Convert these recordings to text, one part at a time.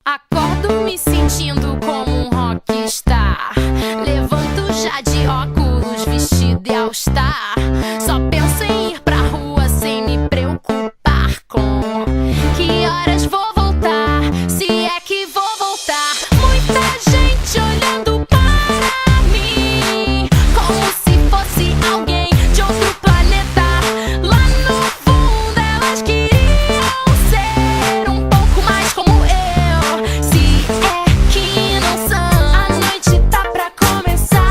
Acordo me sentindo como um rockstar. Levanto já de óculos, vestido e all-star. Só penso em ir pra rua sem me preocupar com que horas vou voltar, se é que vou voltar. Muita gente olhando para mim como se fosse alguém de outro planeta. Lá no fundo elas queriam ser um pouco mais como eu, se é que não são. A noite tá pra começar.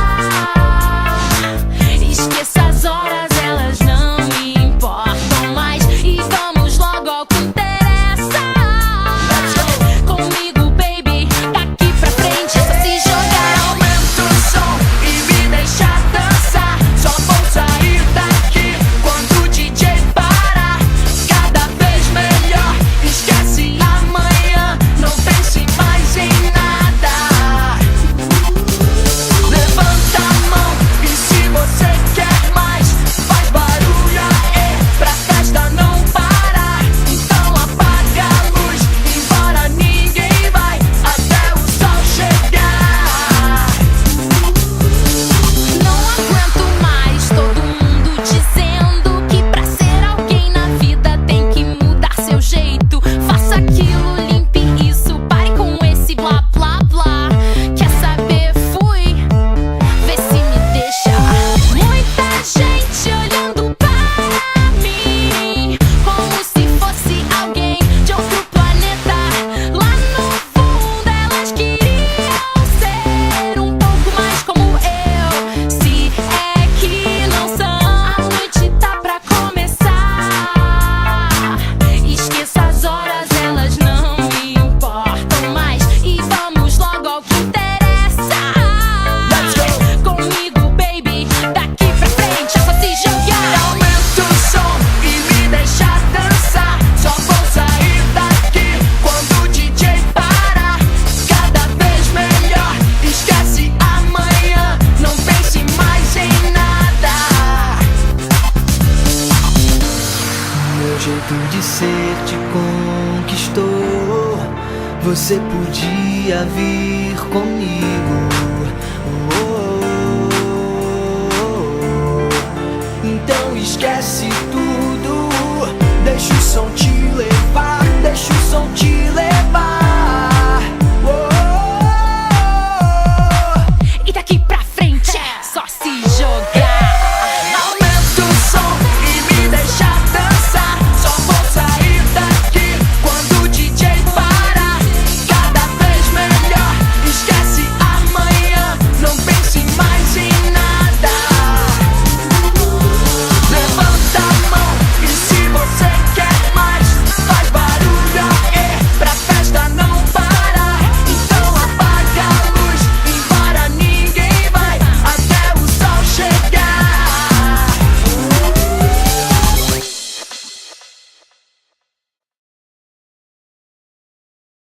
Esqueça as horas, elas não me importam mais. E vamos logo ao que interessa. Comigo, baby, daqui pra frente é só se jogar. Aumenta o som e me deixa dançar. Só vou sair daqui quando o DJ parar. Cada vez melhor, esquece amanhã. Não pense mais em nada. Levanta a mão e se você quer mais, faz barulho aí pra festa não parar. Então apaga a luz, embora ninguém vai até o sol chegar. Não aguento mais todo mundo dizendo que pra ser alguém na vida tem que mudar seu jeito. Faça aquilo, limpe isso, pare com esse blá blá blá. Quer saber? Fui, vê se me deixa. Muita gente olhando para mim como se fosse alguém de outro planeta. Lá no fundo elas queriam ser um pouco mais como eu, se é que não são. A noite tá pra começar. Esqueça as horas, elas não me importam mais. E vamos logo ao que interessa. Comigo, baby, daqui pra frente é só se jogar. Aumenta o som e me deixa dançar. Só vou sair daqui quando o DJ parar. Cada vez melhor, esquece amanhã. Não pense mais em nada. Meu jeito de ser te conquistou. Você podia vir comigo. Então esquece tudo. Deixa o som te levar. Deixa o som te